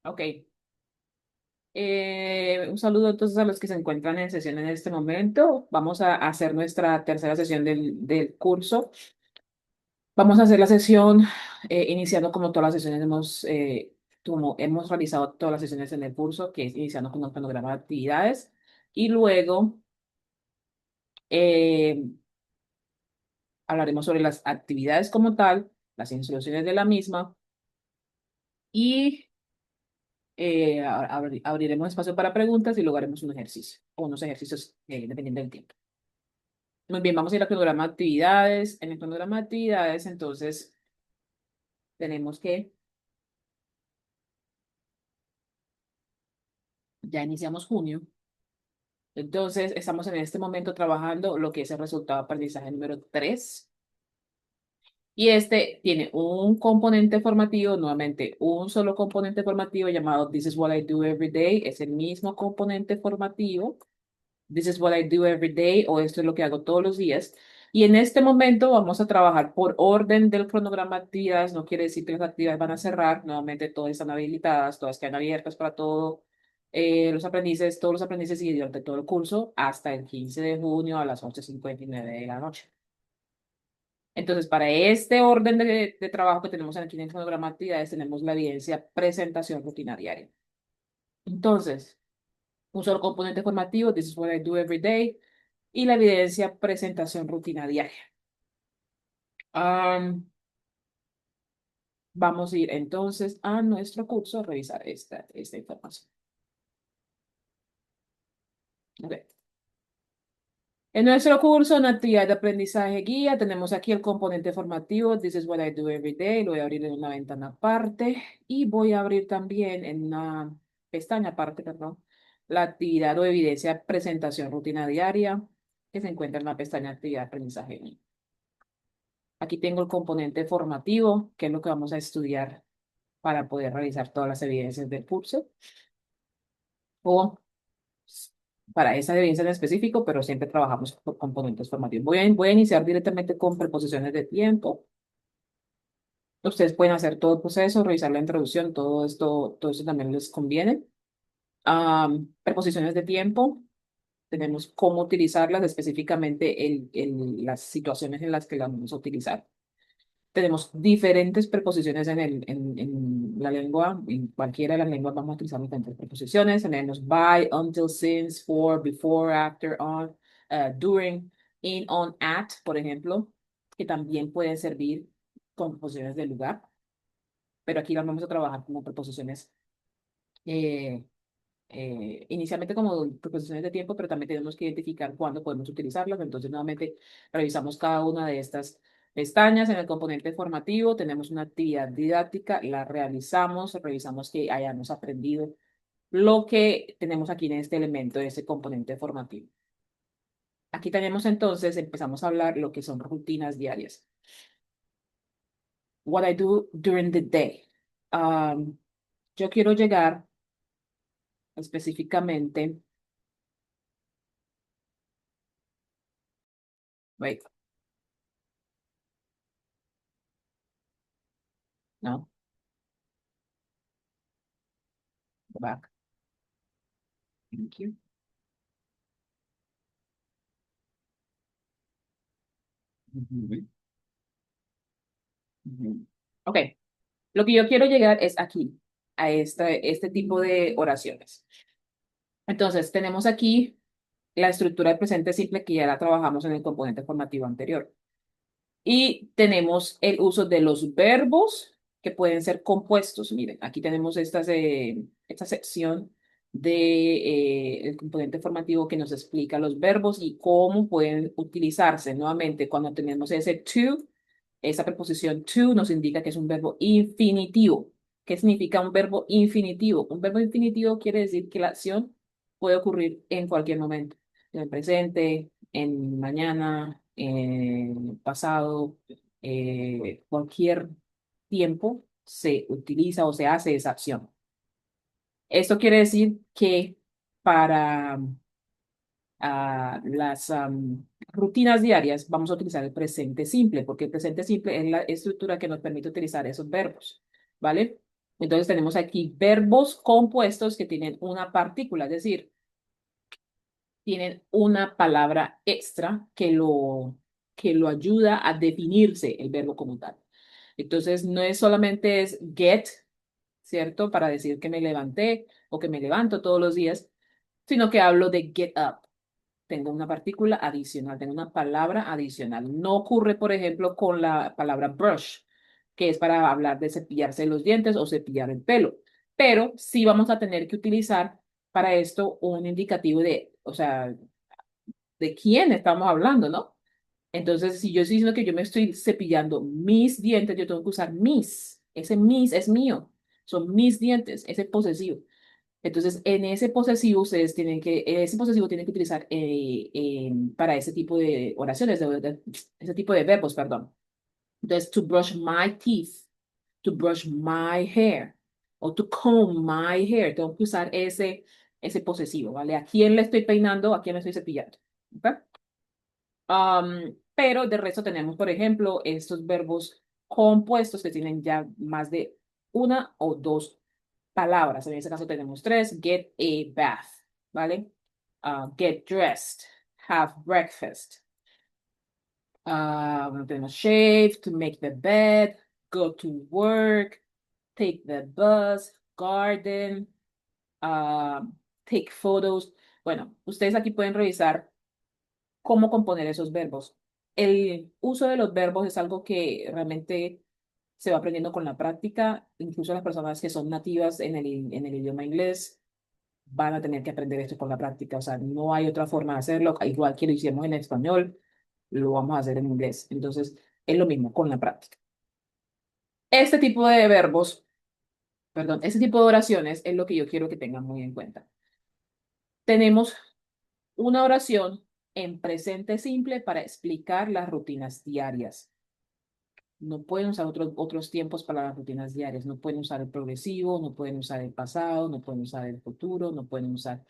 Ok. Un saludo entonces a los que se encuentran en sesión en este momento. Vamos a hacer nuestra tercera sesión del curso. Vamos a hacer la sesión iniciando como todas las sesiones como hemos realizado todas las sesiones en el curso, que es iniciando con un cronograma de actividades y luego eh, hablaremos sobre las actividades como tal, las instrucciones de la misma y abriremos espacio para preguntas y luego haremos un ejercicio o unos ejercicios dependiendo del tiempo. Muy bien, vamos a ir al cronograma de actividades. En el cronograma de actividades, entonces, tenemos que, ya iniciamos junio, entonces estamos en este momento trabajando lo que es el resultado de aprendizaje número 3. Y este tiene un componente formativo, nuevamente un solo componente formativo llamado This is what I do every day. Es el mismo componente formativo. This is what I do every day o esto es lo que hago todos los días. Y en este momento vamos a trabajar por orden del cronograma de actividades. No quiere decir que las actividades van a cerrar. Nuevamente todas están habilitadas, todas quedan abiertas para todo. Los aprendices, todos los aprendices y durante todo el curso hasta el 15 de junio a las 11:59 de la noche. Entonces, para este orden de trabajo que tenemos aquí en el cronograma de actividades, tenemos la evidencia presentación rutina diaria. Entonces, un solo componente formativo, this is what I do every day, y la evidencia presentación rutina diaria. Am, Vamos a ir entonces a nuestro curso a revisar esta información. Ok. En nuestro curso, en actividad de aprendizaje guía, tenemos aquí el componente formativo, This is what I do every day. Lo voy a abrir en una ventana aparte y voy a abrir también en una pestaña aparte, perdón, la actividad o evidencia presentación rutina diaria que se encuentra en la pestaña actividad de aprendizaje guía. Aquí tengo el componente formativo, que es lo que vamos a estudiar para poder realizar todas las evidencias del curso o para esa evidencia en específico, pero siempre trabajamos con componentes formativos. Voy a iniciar directamente con preposiciones de tiempo. Ustedes pueden hacer todo el proceso, revisar la introducción, todo esto también les conviene. Preposiciones de tiempo, tenemos cómo utilizarlas, específicamente las situaciones en las que las vamos a utilizar. Tenemos diferentes preposiciones en la lengua, en cualquiera de las lenguas vamos a utilizar diferentes preposiciones. Tenemos by, until, since, for, before, after, on, during, in, on, at, por ejemplo, que también pueden servir como preposiciones de lugar, pero aquí las vamos a trabajar como preposiciones, eh, inicialmente como preposiciones de tiempo, pero también tenemos que identificar cuándo podemos utilizarlas. Entonces, nuevamente, revisamos cada una de estas pestañas. En el componente formativo tenemos una actividad didáctica, la realizamos, revisamos que hayamos aprendido lo que tenemos aquí en este elemento, de ese componente formativo. Aquí tenemos entonces, empezamos a hablar lo que son rutinas diarias. What I do during the day. Um, yo quiero llegar específicamente, wait, no, go back. Thank you. Ujú, ujú. Ok, lo que yo quiero llegar es aquí, a este tipo de oraciones. Entonces, tenemos aquí la estructura de presente simple que ya la trabajamos en el componente formativo anterior. Y tenemos el uso de los verbos que pueden ser compuestos. Miren, aquí tenemos esta sección de el componente formativo que nos explica los verbos y cómo pueden utilizarse. Nuevamente, cuando tenemos ese to, esa preposición to nos indica que es un verbo infinitivo. ¿Qué significa un verbo infinitivo? Un verbo infinitivo quiere decir que la acción puede ocurrir en cualquier momento, en el presente, en mañana, en pasado, cualquier tiempo se utiliza o se hace esa acción. Esto quiere decir que para las rutinas diarias vamos a utilizar el presente simple, porque el presente simple es la estructura que nos permite utilizar esos verbos, ¿vale? Entonces tenemos aquí verbos compuestos que tienen una partícula, es decir, tienen una palabra extra que lo ayuda a definirse el verbo como tal. Entonces no es solamente es get, ¿cierto? Para decir que me levanté o que me levanto todos los días, sino que hablo de get up. Tengo una partícula adicional, tengo una palabra adicional. No ocurre, por ejemplo, con la palabra brush, que es para hablar de cepillarse los dientes o cepillar el pelo. Pero sí vamos a tener que utilizar para esto un indicativo de, o sea, de quién estamos hablando, ¿no? Entonces, si yo estoy diciendo que yo me estoy cepillando mis dientes, yo tengo que usar mis. Ese mis es mío. Son mis dientes, ese posesivo. Entonces, en ese posesivo, ustedes tienen que, ese posesivo tienen que utilizar para ese tipo de oraciones, ese tipo de verbos, perdón. Entonces, to brush my teeth, to brush my hair, o to comb my hair. Tengo que usar ese posesivo, ¿vale? ¿A quién le estoy peinando? ¿A quién le estoy cepillando? ¿Ok? Pero de resto tenemos, por ejemplo, estos verbos compuestos que tienen ya más de una o dos palabras. En este caso tenemos tres. Get a bath, ¿vale? Get dressed, have breakfast. Tenemos shave, to make the bed, go to work, take the bus, garden, take photos. Bueno, ustedes aquí pueden revisar cómo componer esos verbos. El uso de los verbos es algo que realmente se va aprendiendo con la práctica. Incluso las personas que son nativas en el idioma inglés van a tener que aprender esto con la práctica. O sea, no hay otra forma de hacerlo. Igual que lo hicimos en español, lo vamos a hacer en inglés. Entonces, es lo mismo con la práctica. Este tipo de verbos, perdón, este tipo de oraciones es lo que yo quiero que tengan muy en cuenta. Tenemos una oración en presente simple para explicar las rutinas diarias. No pueden usar otros tiempos para las rutinas diarias. No pueden usar el progresivo, no pueden usar el pasado, no pueden usar el futuro, no pueden usar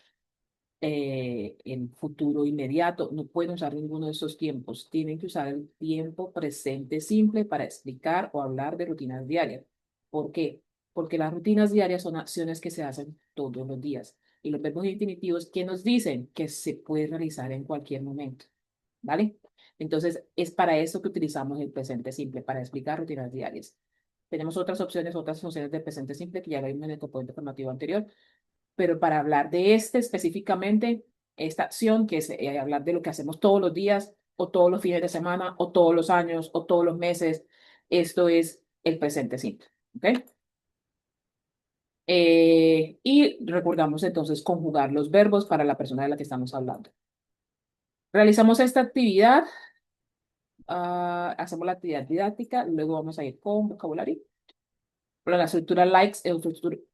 el futuro inmediato. No pueden usar ninguno de esos tiempos. Tienen que usar el tiempo presente simple para explicar o hablar de rutinas diarias. ¿Por qué? Porque las rutinas diarias son acciones que se hacen todos los días. Y los verbos infinitivos que nos dicen que se puede realizar en cualquier momento. ¿Vale? Entonces, es para eso que utilizamos el presente simple, para explicar rutinas diarias. Tenemos otras opciones, otras funciones del presente simple que ya lo vimos en el componente formativo anterior, pero para hablar de este específicamente, esta acción, que es hablar de lo que hacemos todos los días, o todos los fines de semana, o todos los años, o todos los meses, esto es el presente simple. ¿Ok? Y recordamos entonces conjugar los verbos para la persona de la que estamos hablando. Realizamos esta actividad, hacemos la actividad didáctica, luego vamos a ir con vocabulario. Pero la estructura likes,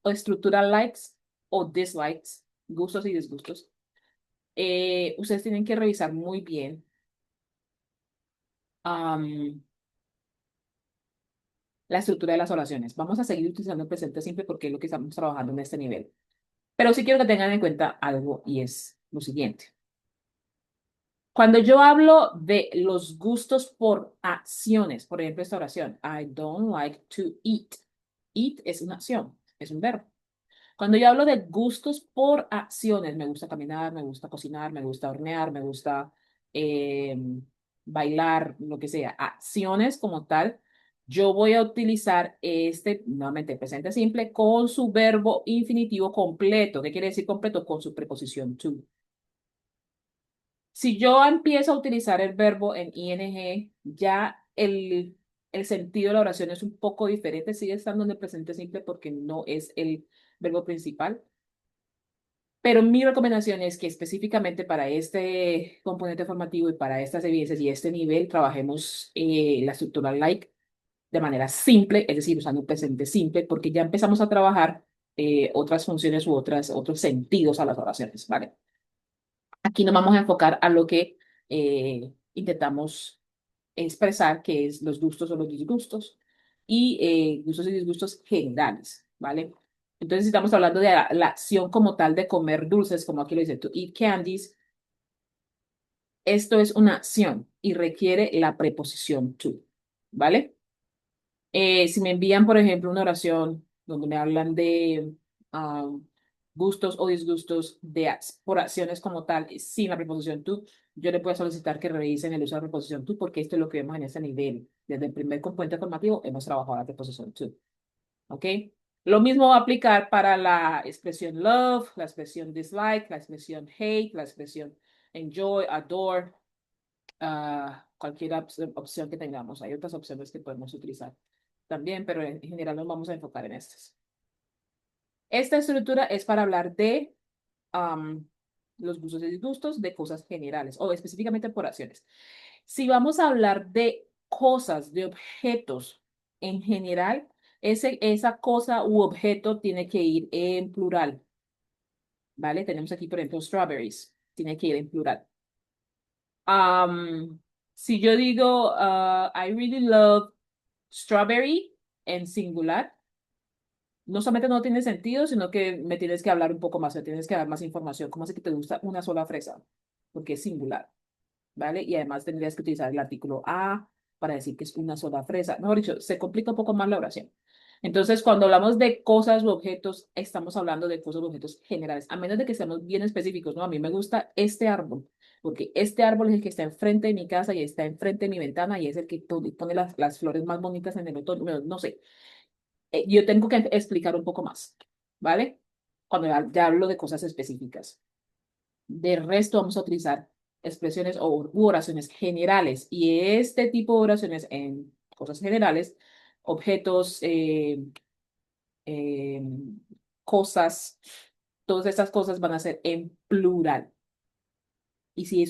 estructura likes o dislikes, gustos y disgustos. Ustedes tienen que revisar muy bien am, la estructura de las oraciones. Vamos a seguir utilizando el presente simple porque es lo que estamos trabajando en este nivel. Pero sí quiero que tengan en cuenta algo y es lo siguiente. Cuando yo hablo de los gustos por acciones, por ejemplo, esta oración, I don't like to eat. Eat es una acción, es un verbo. Cuando yo hablo de gustos por acciones, me gusta caminar, me gusta cocinar, me gusta hornear, me gusta eh, bailar, lo que sea, acciones como tal, yo voy a utilizar este, nuevamente, presente simple, con su verbo infinitivo completo. ¿Qué quiere decir completo? Con su preposición to. Si yo empiezo a utilizar el verbo en ing, ya el sentido de la oración es un poco diferente, sigue estando en el presente simple porque no es el verbo principal. Pero mi recomendación es que específicamente para este componente formativo y para estas evidencias y este nivel trabajemos la estructura like de manera simple, es decir, usando un presente simple, porque ya empezamos a trabajar otras funciones u otros sentidos a las oraciones, ¿vale? Aquí nos vamos a enfocar a lo que intentamos expresar, que es los gustos o los disgustos, y gustos y disgustos generales, ¿vale? Entonces, si estamos hablando de la acción como tal de comer dulces, como aquí lo dice, to eat candies, esto es una acción y requiere la preposición to, ¿vale? Si me envían, por ejemplo, una oración donde me hablan de um, gustos o disgustos de por acciones como tal, sin la preposición tú, yo le puedo solicitar que revisen el uso de la preposición tú, porque esto es lo que vemos en ese nivel. Desde el primer componente formativo hemos trabajado la preposición tú. ¿Ok? Lo mismo va a aplicar para la expresión love, la expresión dislike, la expresión hate, la expresión enjoy, adore, cualquier opción que tengamos. Hay otras opciones que podemos utilizar también, pero en general nos vamos a enfocar en estas. Esta estructura es para hablar de am, los gustos y disgustos de cosas generales o específicamente por acciones. Si vamos a hablar de cosas, de objetos en general, esa cosa u objeto tiene que ir en plural, ¿vale? Tenemos aquí, por ejemplo, strawberries, tiene que ir en plural. Am, si yo digo, I really love strawberry en singular, no solamente no tiene sentido, sino que me tienes que hablar un poco más, me tienes que dar más información. ¿Cómo es que te gusta una sola fresa? Porque es singular, ¿vale? Y además tendrías que utilizar el artículo a para decir que es una sola fresa. Mejor dicho, se complica un poco más la oración. Entonces, cuando hablamos de cosas u objetos, estamos hablando de cosas u objetos generales, a menos de que seamos bien específicos, ¿no? A mí me gusta este árbol, porque este árbol es el que está enfrente de mi casa y está enfrente de mi ventana y es el que pone las flores más bonitas en el otoño. No, no sé, yo tengo que explicar un poco más, ¿vale? Cuando ya hablo de cosas específicas. De resto, vamos a utilizar expresiones o u oraciones generales. Y este tipo de oraciones en cosas generales, objetos, eh, cosas, todas estas cosas van a ser en plural. Y si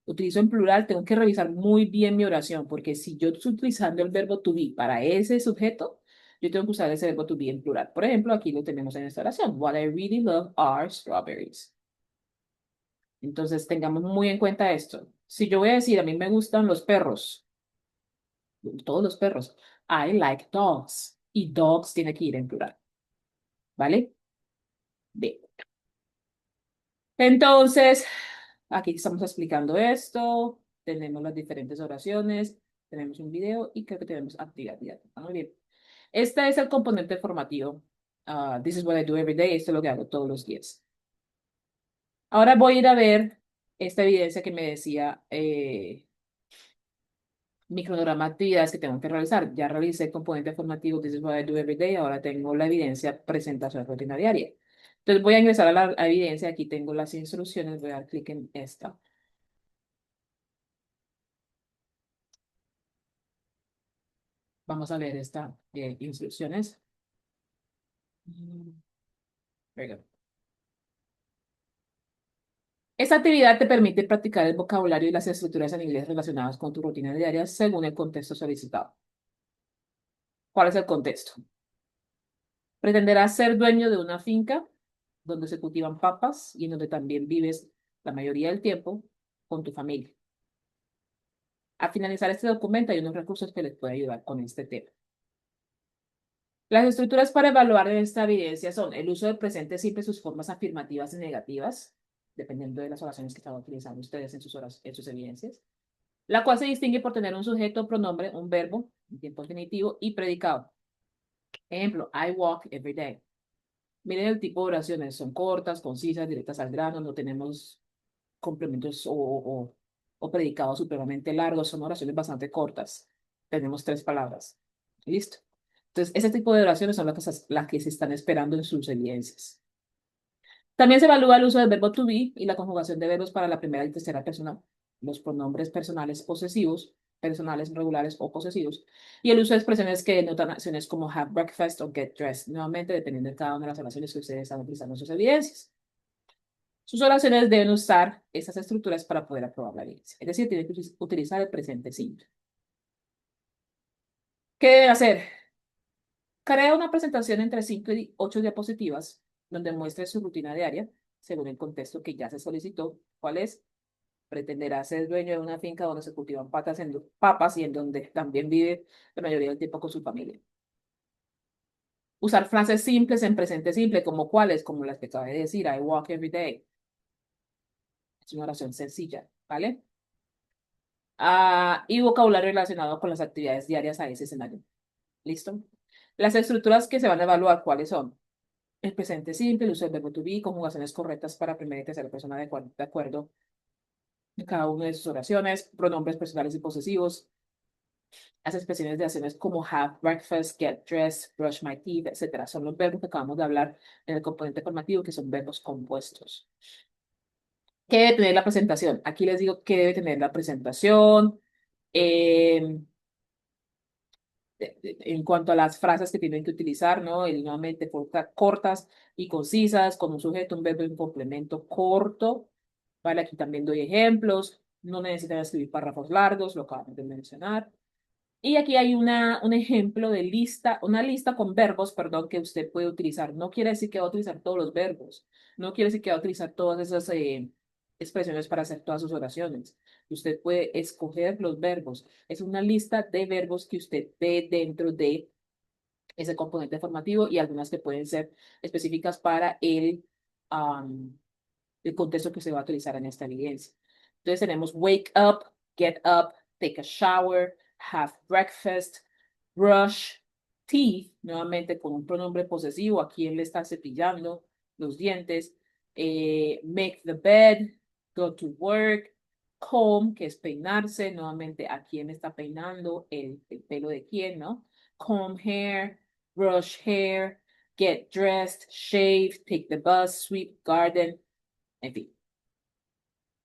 utilizo en plural, tengo que revisar muy bien mi oración, porque si yo estoy utilizando el verbo to be para ese sujeto, yo tengo que usar ese verbo to be en plural. Por ejemplo, aquí lo tenemos en esta oración. What I really love are strawberries. Entonces, tengamos muy en cuenta esto. Si yo voy a decir, a mí me gustan los perros, todos los perros, I like dogs. Y dogs tiene que ir en plural, ¿vale? Bien. Entonces, aquí estamos explicando esto, tenemos las diferentes oraciones, tenemos un video y creo que tenemos actividad didáctica. Muy bien. Este es el componente formativo. This is what I do every day. Esto es lo que hago todos los días. Ahora voy a ir a ver esta evidencia que me decía mi cronograma de actividades que tengo que realizar. Ya realicé el componente formativo This is what I do every day. Ahora tengo la evidencia presentación rutina diaria. Entonces voy a ingresar a la evidencia. Aquí tengo las instrucciones. Voy a dar clic en esta. Vamos a ver esta instrucciones. Very good. Esta actividad te permite practicar el vocabulario y las estructuras en inglés relacionadas con tu rutina diaria según el contexto solicitado. ¿Cuál es el contexto? Pretenderás ser dueño de una finca donde se cultivan papas y en donde también vives la mayoría del tiempo con tu familia. Al finalizar este documento hay unos recursos que les pueden ayudar con este tema. Las estructuras para evaluar esta evidencia son el uso del presente simple, sus formas afirmativas y negativas, dependiendo de las oraciones que están utilizando ustedes en sus evidencias, la cual se distingue por tener un sujeto, pronombre, un verbo, un tiempo definitivo y predicado. Ejemplo, I walk every day. Miren el tipo de oraciones, son cortas, concisas, directas al grano, no tenemos complementos o predicados supremamente largos, son oraciones bastante cortas. Tenemos 3 palabras. Listo. Entonces, ese tipo de oraciones son las que se están esperando en sus evidencias. También se evalúa el uso del verbo to be y la conjugación de verbos para la primera y tercera persona, los pronombres personales posesivos, personales regulares o posesivos, y el uso de expresiones que denotan acciones como have breakfast o get dressed, nuevamente dependiendo de cada una de las oraciones que ustedes están utilizando en sus evidencias. Sus oraciones deben usar esas estructuras para poder aprobar la evidencia, es decir, tienen que utilizar el presente simple. ¿Qué deben hacer? Crea una presentación entre 5 y 8 diapositivas donde muestre su rutina diaria, según el contexto que ya se solicitó. ¿Cuál es? Pretenderá ser dueño de una finca donde se cultivan papas y en donde también vive la mayoría del tiempo con su familia. Usar frases simples en presente simple, como cuáles, como las que acabé de decir, I walk every day. Es una oración sencilla, ¿vale? Y vocabulario relacionado con las actividades diarias a ese escenario. ¿Listo? Las estructuras que se van a evaluar, ¿cuáles son? El presente simple, el uso del verbo to be, conjugaciones correctas para primera y tercera persona de acuerdo en cada una de sus oraciones, pronombres personales y posesivos, las expresiones de acciones como have breakfast, get dressed, brush my teeth, etcétera. Son los verbos que acabamos de hablar en el componente formativo, que son verbos compuestos. ¿Qué debe tener la presentación? Aquí les digo qué debe tener la presentación. Eh, en cuanto a las frases que tienen que utilizar, ¿no? Nuevamente cortas y concisas, con un sujeto, un verbo y un complemento corto. Vale, aquí también doy ejemplos. No necesitan escribir párrafos largos, lo acabamos de mencionar. Y aquí hay un ejemplo de lista, una lista con verbos, perdón, que usted puede utilizar. No quiere decir que va a utilizar todos los verbos. No quiere decir que va a utilizar todas esas expresiones para hacer todas sus oraciones. Usted puede escoger los verbos. Es una lista de verbos que usted ve dentro de ese componente formativo y algunas que pueden ser específicas para el contexto que se va a utilizar en esta evidencia. Entonces tenemos wake up, get up, take a shower, have breakfast, brush, teeth, nuevamente con un pronombre posesivo, a quién le está cepillando los dientes, make the bed, go to work, comb, que es peinarse, nuevamente a quién está peinando, el pelo de quién, ¿no? Comb hair, brush hair, get dressed, shave, take the bus, sweep garden, en fin.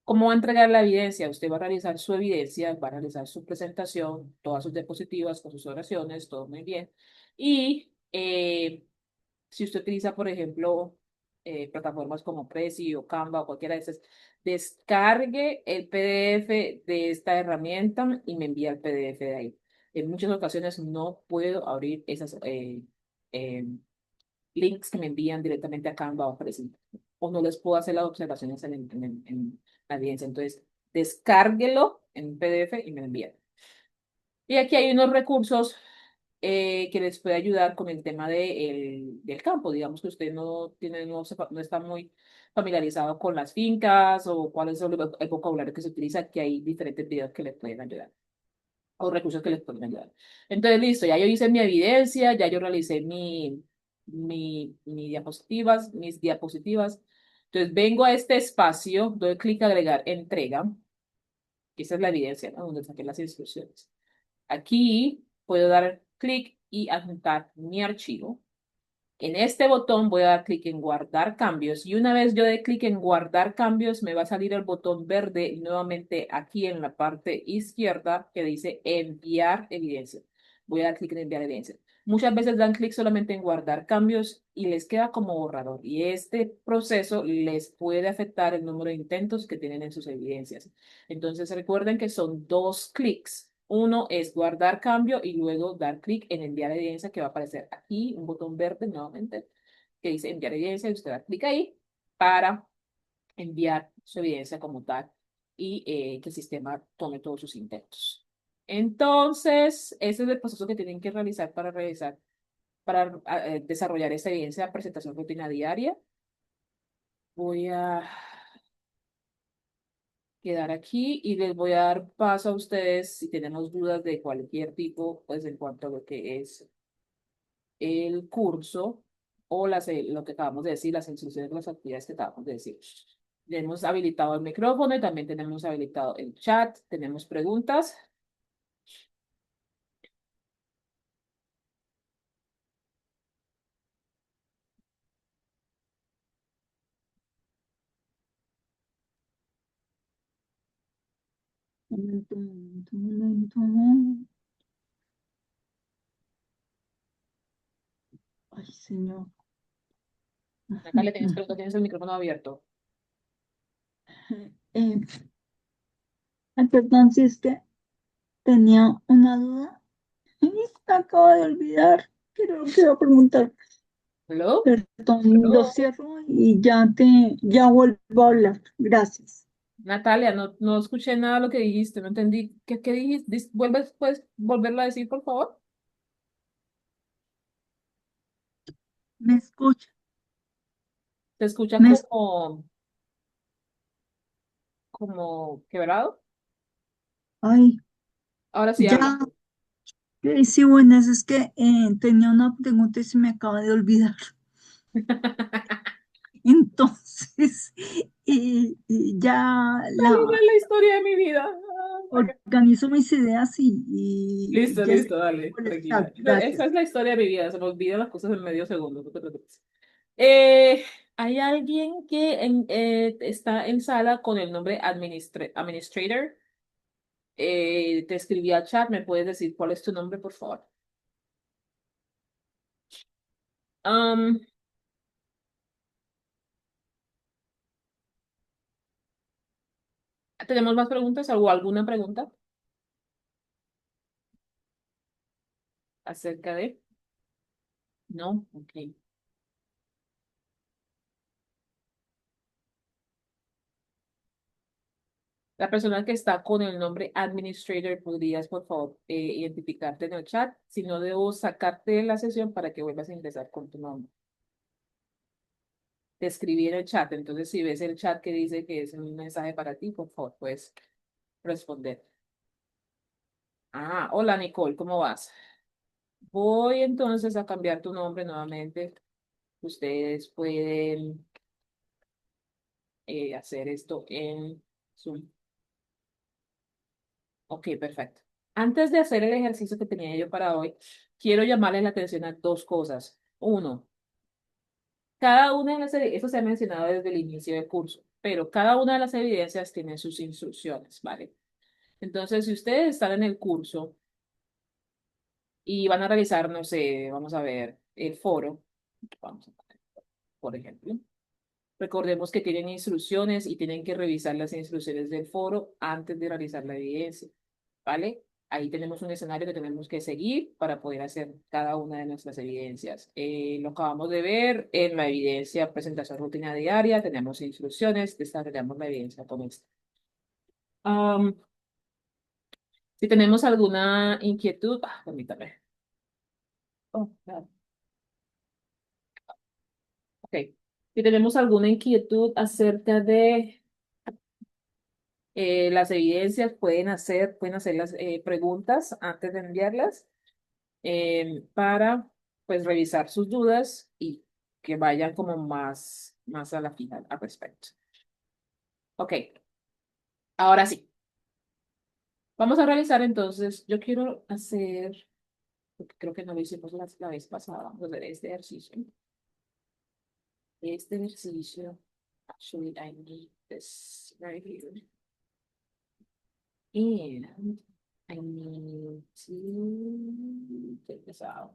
¿Cómo va a entregar la evidencia? Usted va a realizar su evidencia, va a realizar su presentación, todas sus diapositivas con sus oraciones, todo muy bien. Y si usted utiliza, por ejemplo, plataformas como Prezi o Canva o cualquiera de esas, descargue el PDF de esta herramienta y me envía el PDF de ahí. En muchas ocasiones no puedo abrir esas eh, links que me envían directamente a Canva o Prezi, o no les puedo hacer las observaciones en la evidencia. Entonces, descárguelo en PDF y me lo envían. Y aquí hay unos recursos que les puede ayudar con el tema del campo. Digamos que usted no está muy familiarizado con las fincas o cuál es el vocabulario que se utiliza, que hay diferentes videos que les pueden ayudar o recursos que les pueden ayudar. Entonces, listo, ya yo hice mi evidencia, ya yo realicé mis diapositivas. Entonces, vengo a este espacio, doy clic a agregar entrega. Esa es la evidencia, ¿no? Donde saqué las instrucciones. Aquí puedo dar clic y adjuntar mi archivo. En este botón voy a dar clic en guardar cambios y una vez yo dé clic en guardar cambios me va a salir el botón verde nuevamente aquí en la parte izquierda que dice enviar evidencia. Voy a dar clic en enviar evidencia. Muchas veces dan clic solamente en guardar cambios y les queda como borrador y este proceso les puede afectar el número de intentos que tienen en sus evidencias. Entonces recuerden que son dos clics. Uno es guardar cambio y luego dar clic en enviar evidencia que va a aparecer aquí, un botón verde nuevamente que dice enviar evidencia y usted da clic ahí para enviar su evidencia como tal y que el sistema tome todos sus intentos. Entonces, ese es el proceso que tienen que realizar para desarrollar esta evidencia de presentación rutina diaria. Voy a quedar aquí y les voy a dar paso a ustedes si tenemos dudas de cualquier tipo, pues en cuanto a lo que es el curso o lo que acabamos de decir, las instrucciones de las actividades que acabamos de decir. Tenemos habilitado el micrófono y también tenemos habilitado el chat. Tenemos preguntas. Un momento. Ay, señor. Acá le tienes preguntas, tienes el micrófono abierto. Eh, perdón, si es que tenía una duda y me acabo de olvidar, pero quiero preguntar. ¿Hello? Perdón, lo cierro y ya vuelvo a hablar. Gracias. Natalia, no escuché nada de lo que dijiste, no entendí. ¿Qué dijiste? ¿Puedes volverlo a decir, por favor? ¿Me escucha? ¿Te escucha ¿Me es- como quebrado? Ay, Ahora sí ya, habla. Sí, buenas, es que tenía una pregunta y se me acaba de olvidar. Entonces, ya Es la historia de mi vida. organizo mis ideas y Listo, ya listo, escribo dale, por el tranquila. chat. Gracias. Esa es la historia de mi vida, se me olvidan las cosas en medio segundo, no te preocupes. Hay alguien que está en sala con el nombre Administrator. Te escribí al chat, ¿me puedes decir cuál es tu nombre, por favor? Am, ¿Tenemos más preguntas o alguna pregunta acerca de? No, ok. La persona que está con el nombre Administrator, ¿podrías, por favor, identificarte en el chat? Si no, debo sacarte de la sesión para que vuelvas a ingresar con tu nombre. Te escribí en el chat, entonces si ves el chat que dice que es un mensaje para ti, por favor, puedes responder. Ah, hola Nicole, ¿cómo vas? Voy entonces a cambiar tu nombre nuevamente. Ustedes pueden hacer esto en Zoom. Ok, perfecto. Antes de hacer el ejercicio que tenía yo para hoy, quiero llamarles la atención a dos cosas. Uno, cada una de las evidencias, eso se ha mencionado desde el inicio del curso, pero cada una de las evidencias tiene sus instrucciones, ¿vale? Entonces, si ustedes están en el curso y van a realizar, no sé, vamos a ver, el foro, vamos a poner, por ejemplo. Recordemos que tienen instrucciones y tienen que revisar las instrucciones del foro antes de realizar la evidencia, ¿vale? Ahí tenemos un escenario que tenemos que seguir para poder hacer cada una de nuestras evidencias. Lo acabamos de ver en la evidencia presentación rutina diaria, tenemos instrucciones, desarrollamos la evidencia con esto. Am, si tenemos alguna inquietud, permítame. Oh, claro. Ok. Si tenemos alguna inquietud acerca de las evidencias, pueden hacer las preguntas antes de enviarlas para pues revisar sus dudas y que vayan como más a la final al respecto. Ok, ahora sí. Vamos a realizar entonces, yo quiero hacer, porque creo que no lo hicimos la vez pasada, vamos a hacer este ejercicio. Este ejercicio, actually I need this right here. And I need to take this out.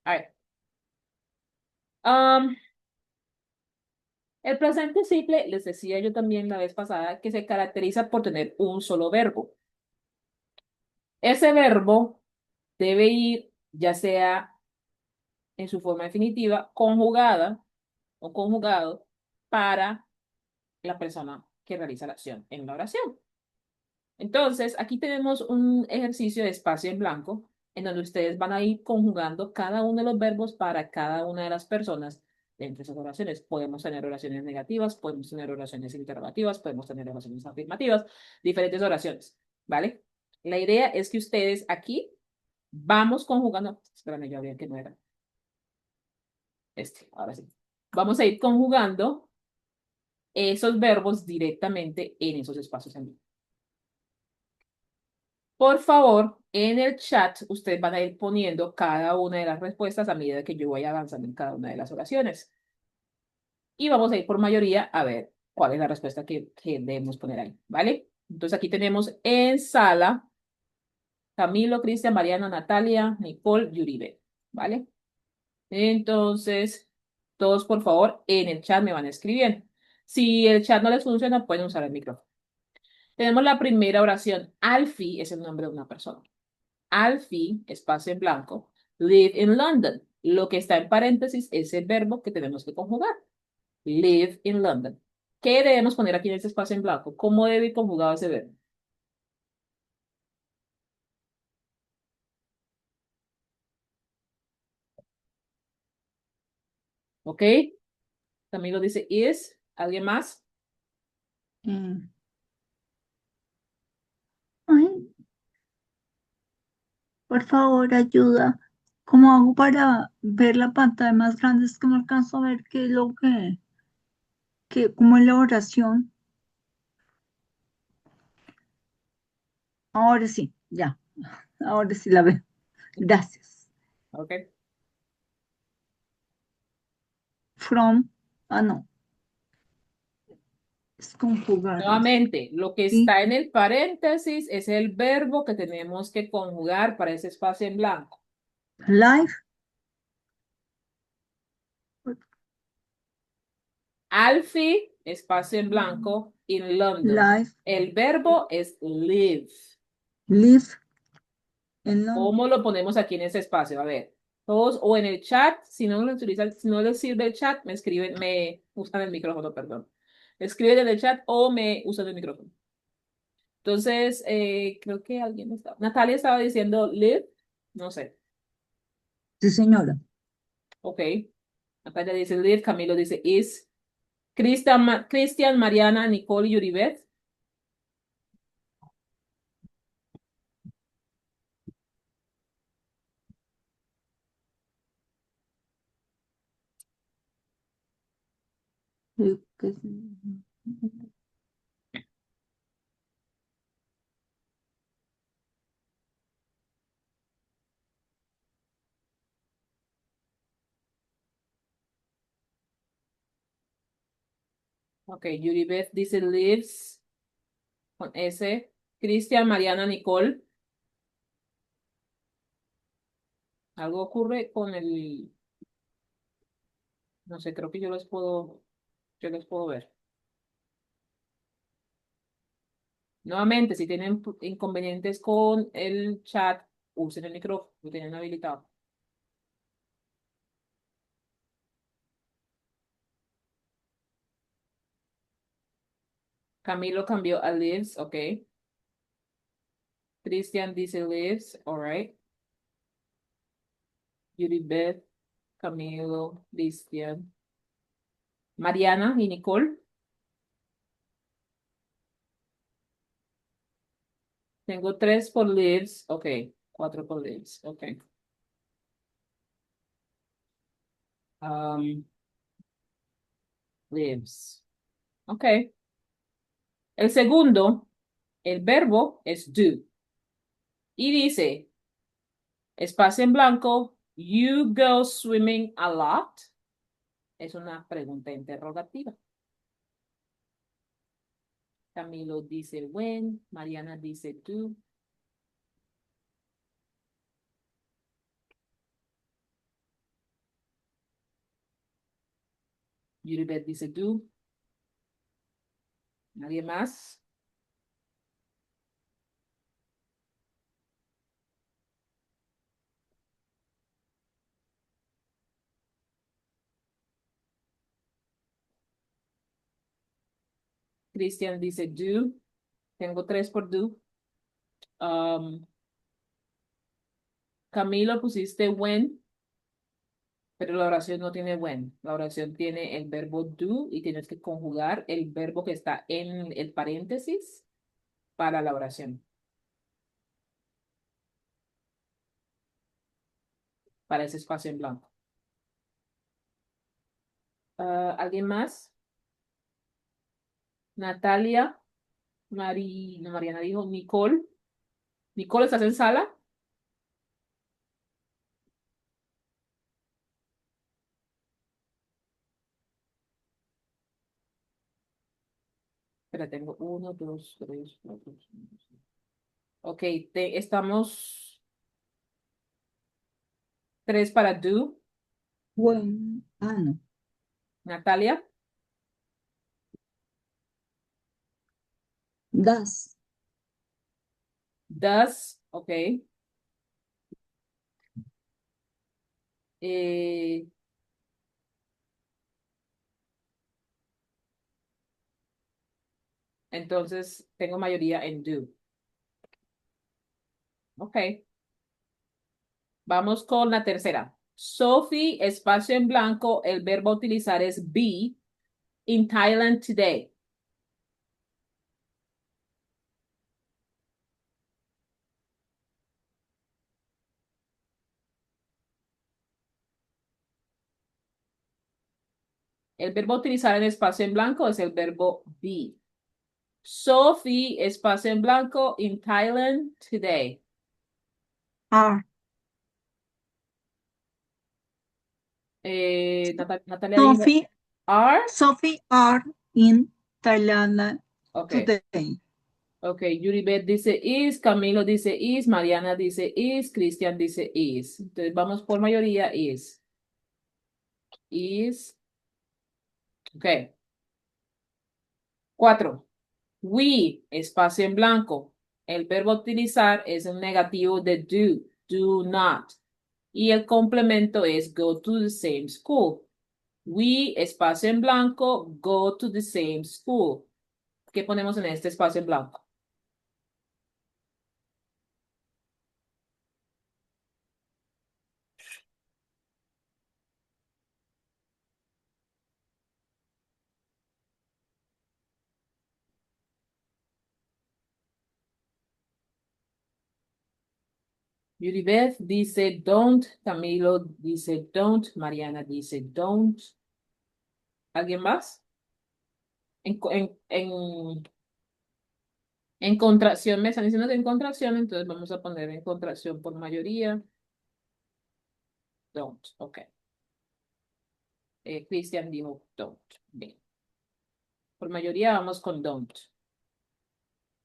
All right. Um, el presente simple, les decía yo también la vez pasada, que se caracteriza por tener un solo verbo. Ese verbo debe ir, ya sea en su forma definitiva, conjugada o conjugado para la persona que realiza la acción en la oración. Entonces, aquí tenemos un ejercicio de espacio en blanco en donde ustedes van a ir conjugando cada uno de los verbos para cada una de las personas dentro de esas oraciones. Podemos tener oraciones negativas, podemos tener oraciones interrogativas, podemos tener oraciones afirmativas, diferentes oraciones, ¿vale? La idea es que ustedes aquí vamos conjugando, espérame, yo había que no era ahora sí. Vamos a ir conjugando esos verbos directamente en esos espacios en blanco. Por favor, en el chat ustedes van a ir poniendo cada una de las respuestas a medida que yo vaya avanzando en cada una de las oraciones. Y vamos a ir por mayoría a ver cuál es la respuesta que debemos poner ahí, ¿vale? Entonces aquí tenemos en sala Camilo, Cristian, Mariana, Natalia, Nicole, Yuribe, ¿vale? Entonces, todos por favor en el chat me van escribiendo. Si el chat no les funciona, pueden usar el micrófono. Tenemos la primera oración. Alfie es el nombre de una persona. Alfie, espacio en blanco, live in London. Lo que está en paréntesis es el verbo que tenemos que conjugar. Live in London. ¿Qué debemos poner aquí en este espacio en blanco? ¿Cómo debe ir conjugado ese verbo? ¿Ok? También lo dice is. ¿Alguien más? Ay, Por favor, ayuda. ¿Cómo hago para ver la pantalla más grande? Es que no alcanzo a ver qué es lo cómo es la oración. Ahora sí, ya. Ahora sí la veo. Gracias. ¿Ok? From, no, es conjugarlos. Nuevamente, lo que Sí, está en el paréntesis es el verbo que tenemos que conjugar para ese espacio en blanco. life, Alfie, espacio en blanco, in London. life, El verbo es live. live en Londres. ¿Cómo lo ponemos aquí en ese espacio? A ver, todos o en el chat, si no lo utilizan, si no les sirve el chat, me escriben, me usan el micrófono, perdón. Escriben en el chat o me usan el micrófono. Entonces, creo que alguien estaba. Natalia estaba diciendo live, no sé. Sí, señora. Ok. Natalia dice live, Camilo dice is. Cristian, Mariana, Nicole y Yuribet. Ok, Yuribet dice lives con S. Cristian, Mariana, Nicole. Algo ocurre con el, no sé, creo que yo les puedo ver. Nuevamente, si tienen inconvenientes con el chat, usen el micrófono, lo tienen habilitado. Camilo cambió a lives, ok. Cristian dice lives, alright. Yuribet, Camilo, Cristian. Mariana y Nicole. Tengo 3 por lives, ok. 4 por lives, ok. Um, lives, ok. El segundo, el verbo es do. Y dice, espacio en blanco, you go swimming a lot. Es una pregunta interrogativa. Camilo dice when, Mariana dice do. Yuribet dice do. ¿Nadie más? Cristian dice do. Tengo 3 por do. Um, Camilo pusiste when, pero la oración no tiene when. La oración tiene el verbo do y tienes que conjugar el verbo que está en el paréntesis para la oración, para ese espacio en blanco. ¿Alguien más? Natalia, no, Mariana dijo Nicole. Nicole, ¿estás en sala? Espera, tengo uno, dos, tres, cuatro, cinco, seis. Ok, estamos 3 para do. Bueno, no. Natalia, Das, does, ok. Eh, entonces tengo mayoría en do. Ok, vamos con la tercera. Sophie, espacio en blanco, el verbo a utilizar es be in Thailand today. El verbo a utilizar en espacio en blanco es el verbo be. Sophie, espacio en blanco, in Thailand today. Are. Natalia dijo, Sophie, are. Sophie are in Thailand Ok. today. Ok, Yuribet dice is, Camilo dice is, Mariana dice is, Cristian dice is. Entonces vamos por mayoría is. Is. Ok. 4. We, espacio en blanco. El verbo a utilizar es el negativo de do not. Y el complemento es go to the same school. We, espacio en blanco, go to the same school. ¿Qué ponemos en este espacio en blanco? Yuribeth dice don't, Camilo dice don't, Mariana dice don't. ¿Alguien más? En contracción, me están diciendo que en contracción, entonces vamos a poner en contracción por mayoría. Don't, ok. Christian dijo don't. Bien. Por mayoría vamos con don't.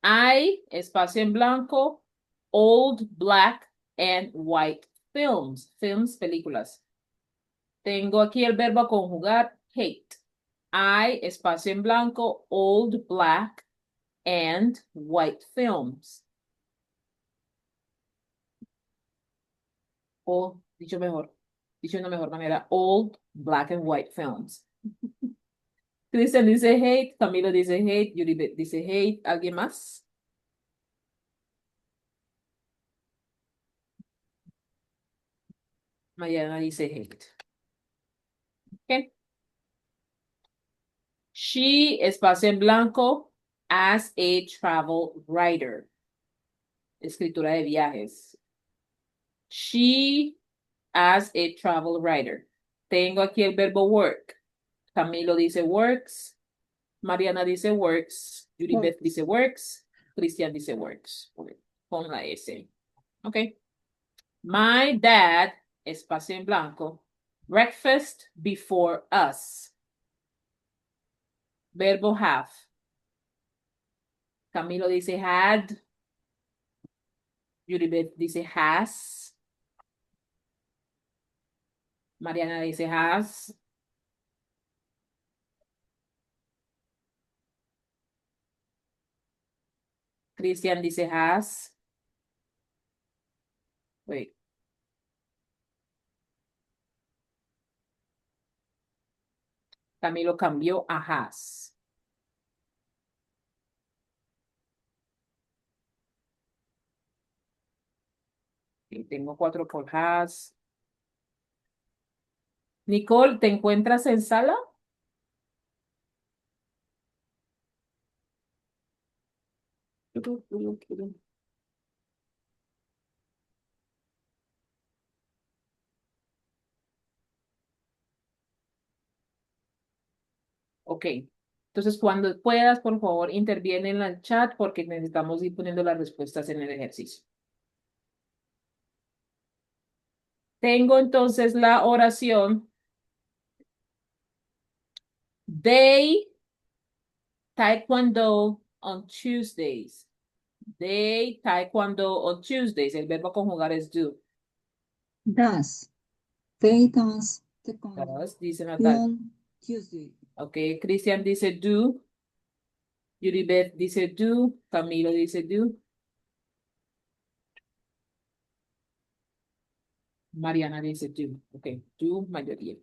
I, espacio en blanco, old black and white films. Films, películas. Tengo aquí el verbo a conjugar hate. I, espacio en blanco, old black and white films. O, dicho de una mejor manera, old black and white films. Christian dice hate, Camilo dice hate, Yuri dice hate. ¿Alguien más? Mariana dice hate. Okay. She, espacio en blanco, as a travel writer. Escritura de viajes. She as a travel writer. Tengo aquí el verbo work. Camilo dice works. Mariana dice works. Judith dice works. Cristian dice works. Con la S. Ok. My dad, espacio en blanco. Breakfast before us. Verbo have. Camilo dice had. Judith dice has. Mariana dice has. Cristian dice has. Wait. Camilo cambió a has. Y tengo 4 por has. Nicole, ¿te encuentras en sala? Ok. Entonces, cuando puedas, por favor, interviene en el chat porque necesitamos ir poniendo las respuestas en el ejercicio. Tengo entonces la oración. They taekwondo on Tuesdays. They taekwondo on Tuesdays. El verbo a conjugar es do. Does. They dance taekwondo Does, dice Natalia. on Tuesday. Ok, Cristian dice do. Yuribet dice do. Camilo dice do. Mariana dice do. Ok, do, mayoría.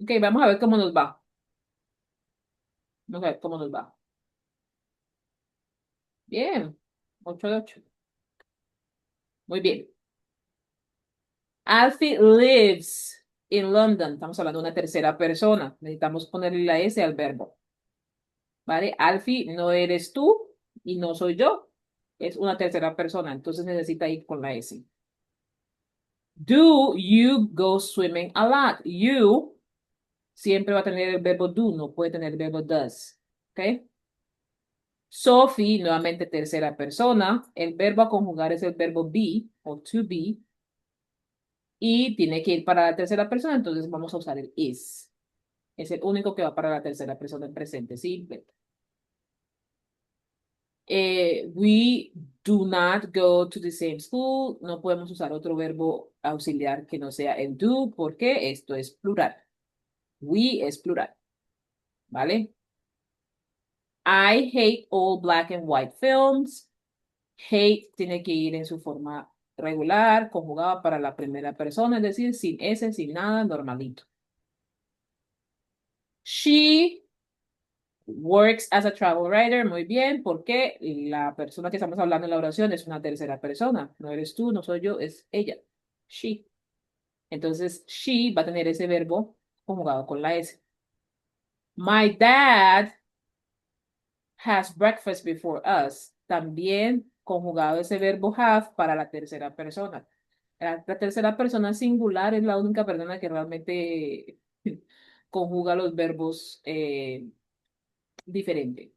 Ok, vamos a ver cómo nos va. Vamos a ver cómo nos va. Bien, 8 de 8. Muy bien. Alfie lives in London. Estamos hablando de una tercera persona. Necesitamos ponerle la S al verbo. ¿Vale? Alfie no eres tú y no soy yo. Es una tercera persona. Entonces necesita ir con la S. Do you go swimming a lot? You siempre va a tener el verbo do, no puede tener el verbo does. ¿Ok? Sophie, nuevamente tercera persona. El verbo a conjugar es el verbo be o to be. Y tiene que ir para la tercera persona, entonces vamos a usar el is. Es el único que va para la tercera persona en presente simple. We do not go to the same school. No podemos usar otro verbo auxiliar que no sea el do, porque esto es plural. We es plural, ¿vale? I hate all black and white films. Hate tiene que ir en su forma regular, conjugada para la primera persona, es decir, sin S, sin nada, normalito. She works as a travel writer, muy bien, porque la persona que estamos hablando en la oración es una tercera persona. No eres tú, no soy yo, es ella. She. Entonces, she va a tener ese verbo conjugado con la S. My dad has breakfast before us. También conjugado ese verbo have para la tercera persona. La tercera persona singular es la única persona que realmente conjuga los verbos diferente.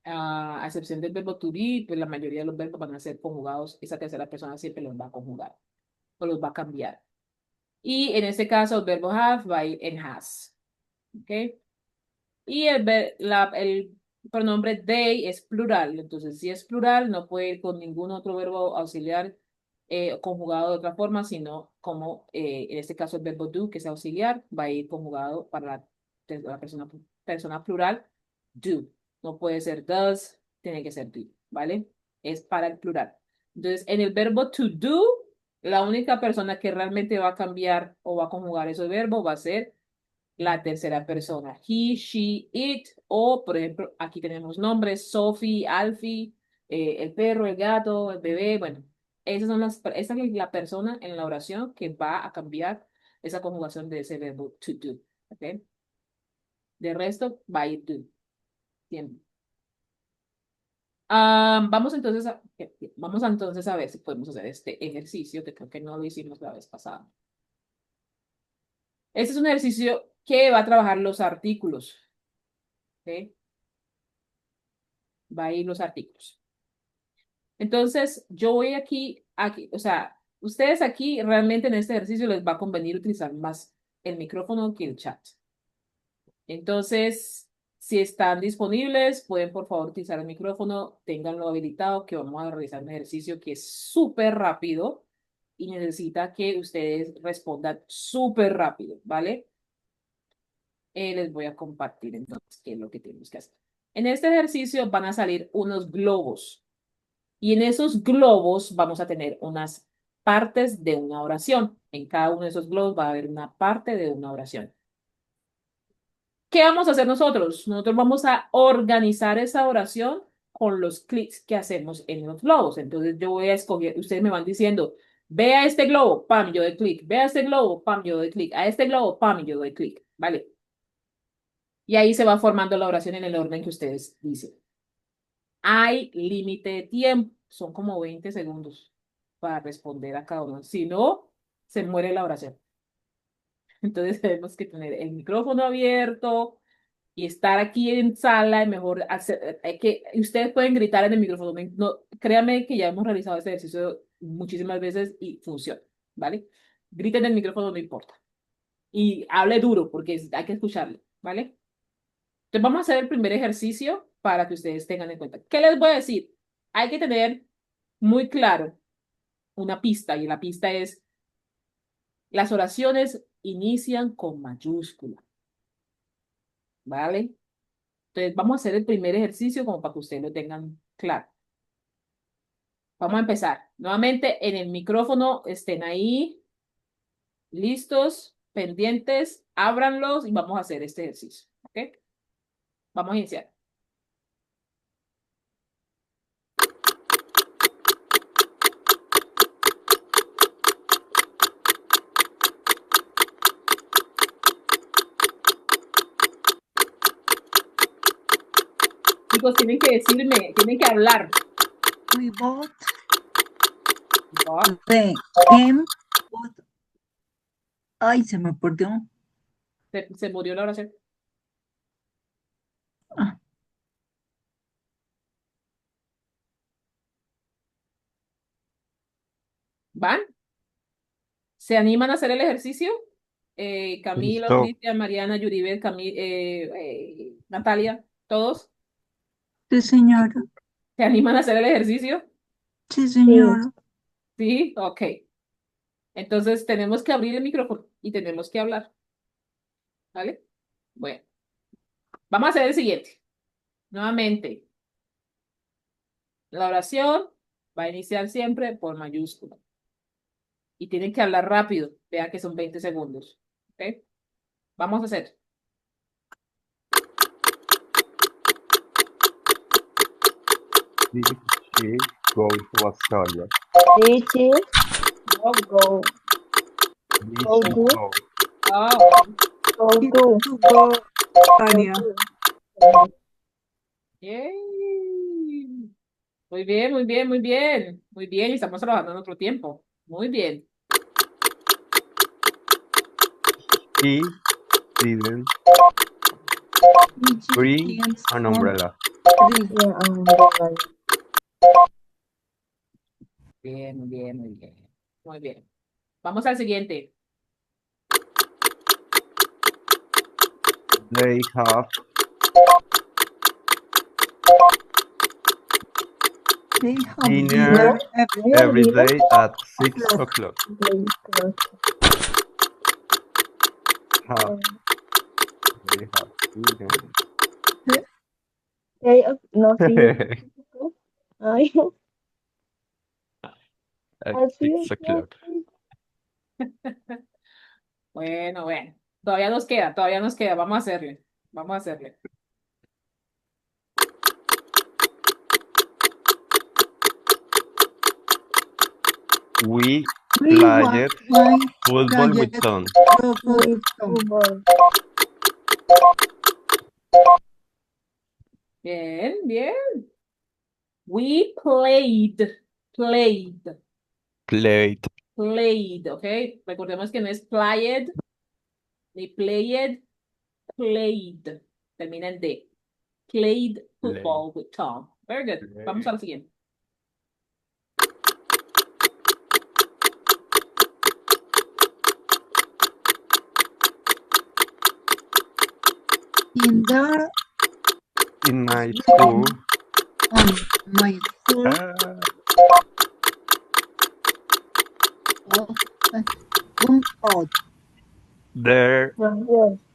A excepción del verbo to be, pues la mayoría de los verbos van a ser conjugados, esa tercera persona siempre los va a conjugar o los va a cambiar. Y en este caso, el verbo have va a ir en has. ¿Ok? Y el pronombre they es plural. Entonces, si es plural, no puede ir con ningún otro verbo auxiliar conjugado de otra forma, sino como en este caso el verbo do, que es auxiliar, va a ir conjugado para la persona plural, do. No puede ser does, tiene que ser do, ¿vale? Es para el plural. Entonces, en el verbo to do, la única persona que realmente va a cambiar o va a conjugar ese verbo va a ser la tercera persona. He, she, it, o por ejemplo, aquí tenemos nombres, Sophie, Alfie, el perro, el gato, el bebé, bueno, esa es la persona en la oración que va a cambiar esa conjugación de ese verbo to do. ¿Ok? De resto, va a ir do, siempre. Vamos entonces a ver si podemos hacer este ejercicio, que creo que no lo hicimos la vez pasada. Este es un ejercicio que va a trabajar los artículos. ¿Ok? Va a ir los artículos. Entonces, yo voy aquí, o sea, ustedes aquí realmente en este ejercicio les va a convenir utilizar más el micrófono que el chat. Entonces, si están disponibles, pueden por favor utilizar el micrófono, ténganlo habilitado, que vamos a realizar un ejercicio que es súper rápido y necesita que ustedes respondan súper rápido, ¿vale? Les voy a compartir entonces qué es lo que tenemos que hacer. En este ejercicio van a salir unos globos. Y en esos globos vamos a tener unas partes de una oración. En cada uno de esos globos va a haber una parte de una oración. ¿Qué vamos a hacer nosotros? Nosotros vamos a organizar esa oración con los clics que hacemos en los globos. Entonces yo voy a escoger, ustedes me van diciendo, ve a este globo, pam, yo doy clic, ve a este globo, pam, yo doy clic, a este globo, pam, yo doy clic, ¿vale? Y ahí se va formando la oración en el orden que ustedes dicen. Hay límite de tiempo, son como 20 segundos para responder a cada uno. Si no, se muere la oración. Entonces tenemos que tener el micrófono abierto y estar aquí en sala y mejor hacer, ustedes pueden gritar en el micrófono. No, créanme que ya hemos realizado este ejercicio muchísimas veces y funciona, ¿vale? Griten en el micrófono, no importa. Y hable duro porque hay que escucharle, ¿vale? Entonces vamos a hacer el primer ejercicio para que ustedes tengan en cuenta. ¿Qué les voy a decir? Hay que tener muy claro una pista y la pista es las oraciones inician con mayúscula, ¿vale? Entonces vamos a hacer el primer ejercicio como para que ustedes lo tengan claro. Vamos a empezar. Nuevamente en el micrófono estén ahí, listos, pendientes, ábranlos y vamos a hacer este ejercicio, ¿ok? Vamos a iniciar. Chicos, tienen que decirme, tienen que hablar. We bought ¿Va? the game. Ay, se me perdió. Se murió la oración. Ah, ¿Van? ¿Se animan a hacer el ejercicio? Camilo, Listo. Cristian, Mariana, Yuribel, Natalia, ¿todos? sí, señora. ¿Se animan a hacer el ejercicio? Sí, Sí. señora. Sí, ok. Entonces tenemos que abrir el micrófono y tenemos que hablar, ¿vale? Bueno, vamos a hacer el siguiente. Nuevamente, la oración va a iniciar siempre por mayúscula y tienen que hablar rápido. Vean que son 20 segundos. ¿Ok? Vamos a hacer. Did she go to Australia? Did she Go, go Did go she to go? go. go to Tuvo Tania. Yay. Muy bien, muy bien, muy bien. Muy bien, y estamos trabajando en otro tiempo. Muy bien. He didn't Gigi bring James an Bond. umbrella. Yeah, umbrella. Bien, muy bien, muy bien. Muy bien. Vamos al siguiente. They have They have dinner dinner every Really? day at 6 o'clock. o'clock. Because, Have they have dinner no, sí. Ay, at así 6 es. o'clock? Bueno, bueno. Todavía nos queda. Vamos a hacerle. Vamos a hacerle. We We played played football with Tom. With football. Bien, bien. We played, Played. played, ¿ok? Recordemos que no es played, ni played, played. Termina en D. Played Played. football with Tom. Very good. Vamos Played. al siguiente. in the In my school, on my school uh, out. there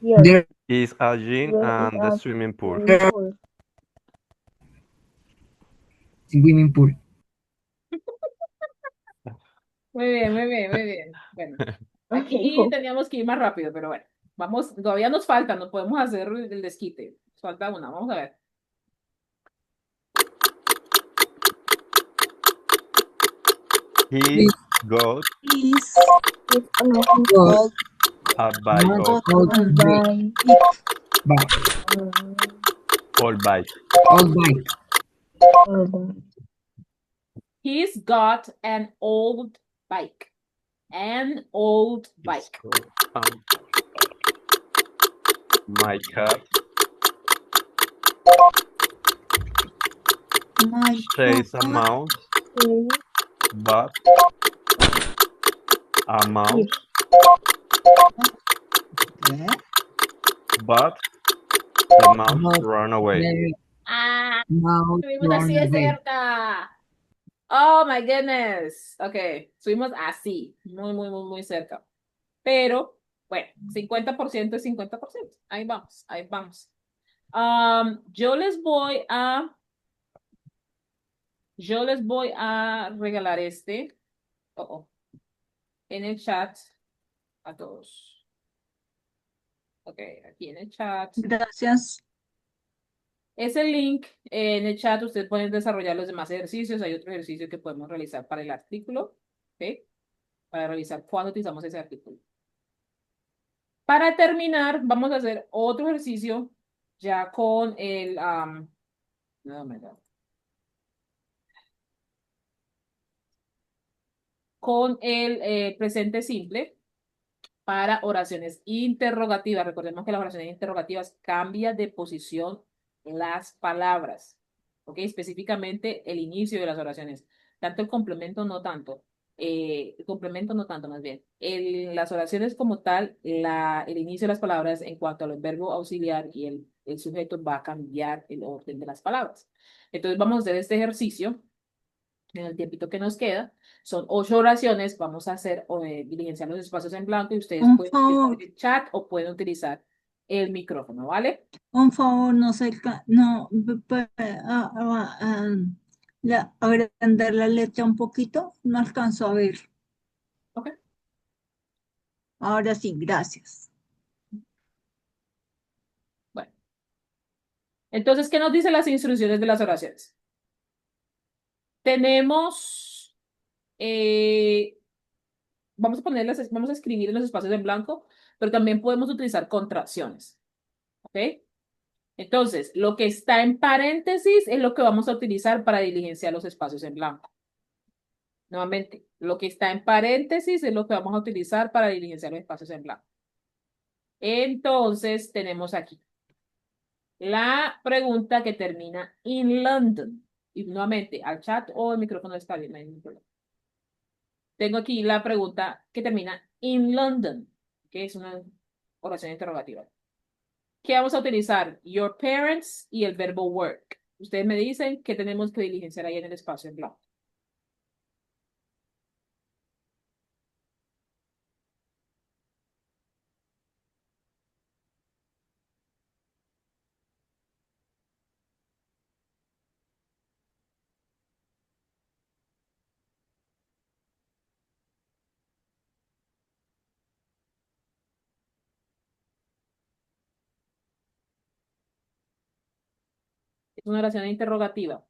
Yes, yes. There is a gym There is and a a swimming pool. swimming pool. swimming pool. Muy bien, muy bien, muy bien. Bueno, Okay. aquí teníamos que ir más rápido, pero bueno, vamos, todavía nos falta, no podemos hacer el desquite. Nos falta una, vamos a ver. He got Is It's got a bike of by all bike. He's got an old bike. An old bike. My cat my says a cat mouse, but a mouse, but the mouse ran away. Ah, mouse estuvimos así de cerca. Oh my goodness. Ok, estuvimos así, muy, muy, muy, muy cerca. Pero, bueno, 50% es 50%. Ahí vamos, ahí vamos. Yo les voy a regalar este, oh, oh, en el chat a todos. Ok, aquí en el chat. Gracias. Ese link en el chat, ustedes pueden desarrollar los demás ejercicios. Hay otro ejercicio que podemos realizar para el artículo, ¿ok? Para revisar cuándo utilizamos ese artículo. Para terminar, vamos a hacer otro ejercicio ya con el, no, my God. Con el presente simple. para oraciones interrogativas. Recordemos que las oraciones interrogativas cambian de posición las palabras. ¿Ok? Específicamente el inicio de las oraciones. Tanto el complemento no tanto. El complemento no tanto, más bien. Las oraciones como tal, el inicio de las palabras en cuanto al verbo auxiliar y el sujeto va a cambiar el orden de las palabras. Entonces vamos a hacer este ejercicio en el tiempito que nos queda. Son 8 oraciones. Vamos a hacer diligenciar los espacios en blanco y ustedes Un pueden utilizar favor, el chat o pueden utilizar el micrófono, ¿vale? un favor, no sé, no, agrandar la letra un poquito, no alcanzo a ver. Ok. Ahora sí, gracias. Bueno. Entonces, ¿qué nos dicen las instrucciones de las oraciones? Tenemos, vamos a escribir en los espacios en blanco, pero también podemos utilizar contracciones. ¿Ok? Entonces, lo que está en paréntesis es lo que vamos a utilizar para diligenciar los espacios en blanco. Nuevamente, lo que está en paréntesis es lo que vamos a utilizar para diligenciar los espacios en blanco. Entonces, tenemos aquí la pregunta que termina in London. Y nuevamente, al chat o el micrófono está bien, no hay ningún problema. Tengo aquí la pregunta que termina in London, que es una oración interrogativa. ¿Qué vamos a utilizar? Your parents y el verbo work. Ustedes me dicen que tenemos que diligenciar ahí en el espacio en blanco. Es una oración interrogativa.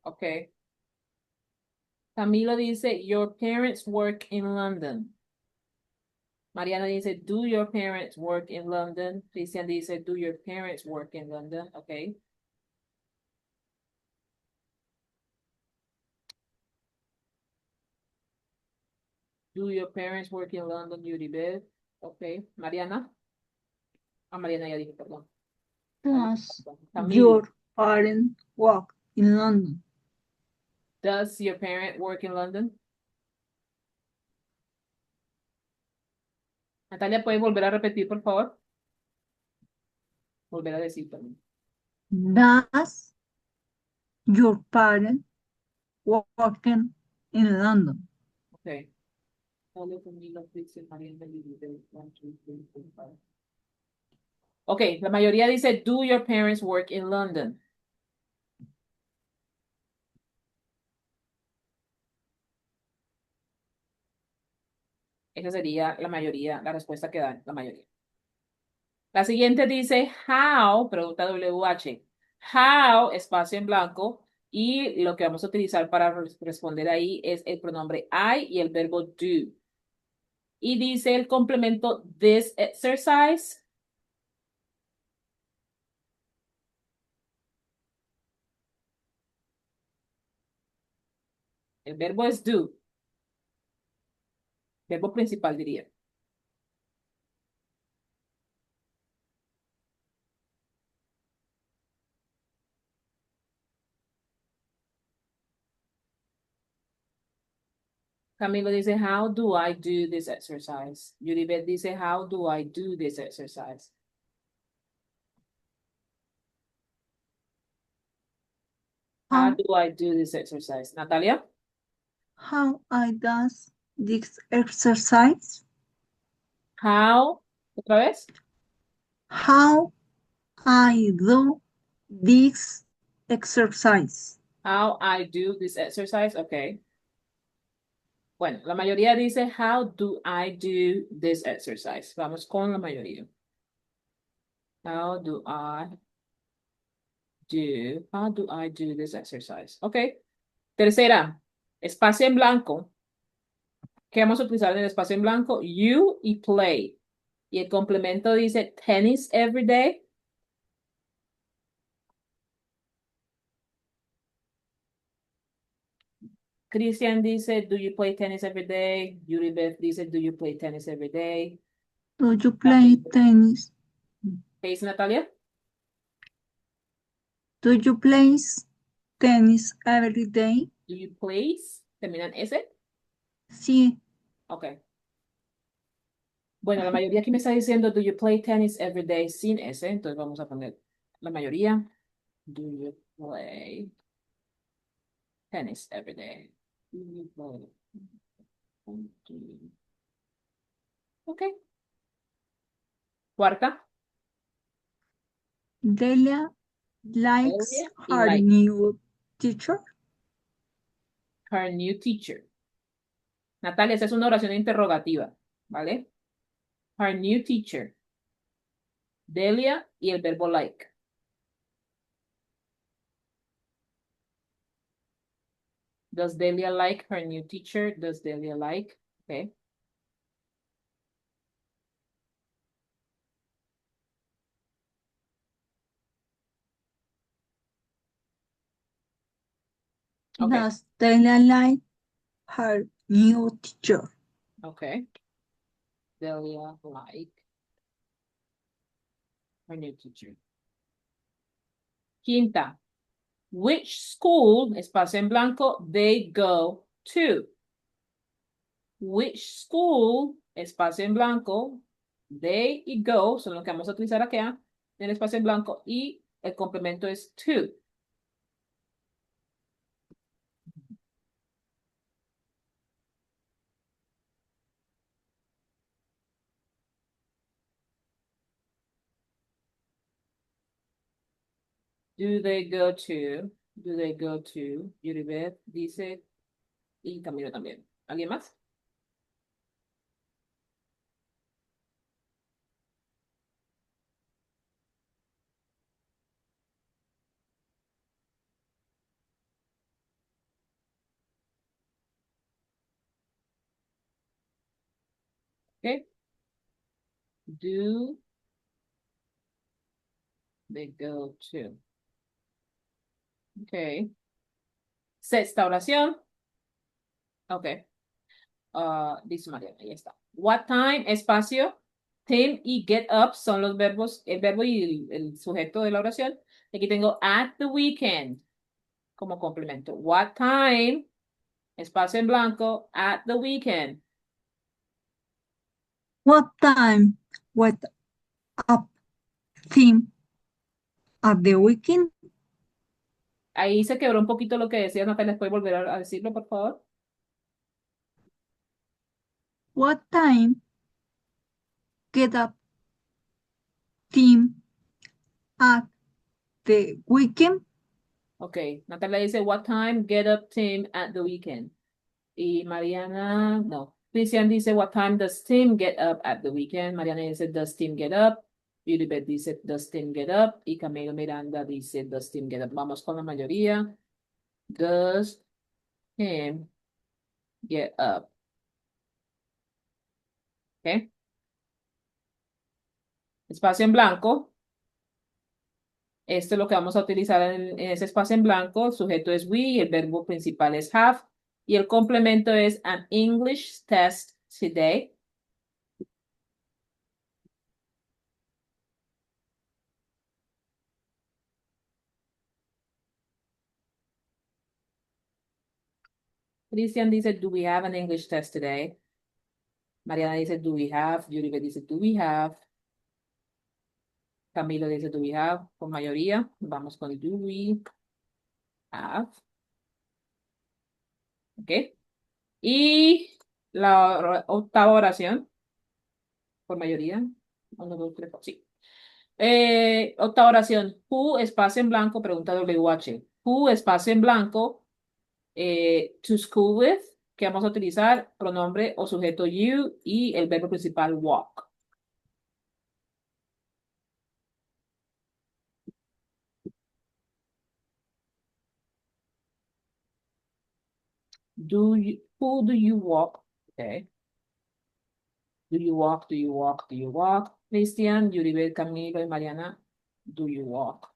Ok. Camilo dice, your parents work in London. Mariana dice, do your parents work in London? Cristian dice, do your parents work in London? Ok. Do your parents work in London, Yuribet? Ok. Mariana. Ah, Mariana ya dijo, perdón. Does Camilo. your parent work in London? Does your parent work in London? Natalia, ¿puedes volver a repetir, por favor? Volver a decir también. Does your parent working in London? Ok. Dale, Camilo, Cristian, Mariana, Yuribet, 1, 2, 3, 4, 5. Ok, la mayoría dice, do your parents work in London? Esa sería la mayoría, la respuesta que dan la mayoría. La siguiente dice, how, pregunta WH. How, espacio en blanco, y lo que vamos a utilizar para responder ahí es el pronombre I y el verbo do. Y dice el complemento this exercise. El verbo es do. Verbo principal diría. Camilo dice, how do I do this exercise? Yuribet dice, how do I do this exercise? How do I do this exercise? Natalia? How I does this exercise? How, otra vez. How I do this exercise? How I do this exercise, okay. Bueno, la mayoría dice, how do I do this exercise? Vamos con la mayoría. How do I do this exercise? Ok. Tercera, espacio en blanco. ¿Qué vamos a utilizar en el espacio en blanco? You y play. Y el complemento dice tennis every day. Christian dice, do you play tennis every day? Yuri Beth dice, do you play tennis every day? Do you play tennis? ¿Qué dice Natalia? Do you play tennis every day? Do you plays? ¿Terminan S? Sí. Ok. Bueno, la mayoría aquí me está diciendo, do you play tennis every day sin S? Entonces vamos a poner la mayoría. Do you play tennis every day? Do you play? Ok. Cuarta. Delia likes Delia y her like. new teacher. Her new teacher. Natalia, esa es una oración interrogativa, ¿vale? Her new teacher. Delia y el verbo like. Does Delia like her new teacher? Does Delia like? Okay. Okay. Does Delia like her new teacher? Okay. Delia like her new teacher. Quinta. Which school, espacio en blanco, they go to? Which school, espacio en blanco, they y go son los que vamos a utilizar acá en el espacio en blanco y el complemento es to. Do they go to? Do they go to? Yuribet dice y Camilo también. ¿Alguien más? Okay. Do they go to? Okay. Sexta oración. Okay. Dice María, ahí está. What time, espacio, tim y get up son los verbos, el verbo y el sujeto de la oración. Aquí tengo at the weekend como complemento. What time, espacio en blanco, at the weekend. What time? What up theme at the weekend? Ahí se quebró un poquito lo que decías, Natalia. ¿Puedes volver a decirlo, por favor? What time? Get up theme at the weekend? Ok. Natalia dice, what time, get up, Tim, at the weekend. Y Mariana, no. Cristian dice, what time does Tim get up at the weekend? Mariana dice, does Tim get up? Yulibet dice, does Tim get up? Y Camilo Miranda dice, does Tim get up? Vamos con la mayoría. Does Tim get up? ¿Ok? Espacio en blanco. Esto es lo que vamos a utilizar en ese espacio en blanco. El sujeto es we, y el verbo principal es have. Y el complemento es an English test today. Christian dice, do we have an English test today? Mariana dice, do we have? Yuribe dice, do we have? Camilo dice, do we have? Con mayoría. Vamos con do we have. ¿Ok? Y la octava oración, por mayoría. Uno, dos, tres, cuatro, sí. Octava oración. Who, espacio en blanco, pregunta WH. Who, espacio en blanco, to school with, que vamos a utilizar pronombre o sujeto you y el verbo principal walk. Who do you walk Okay. Do you walk? Do you walk? Do you walk? Cristian, Yuribel, Camilo y Mariana, do you walk?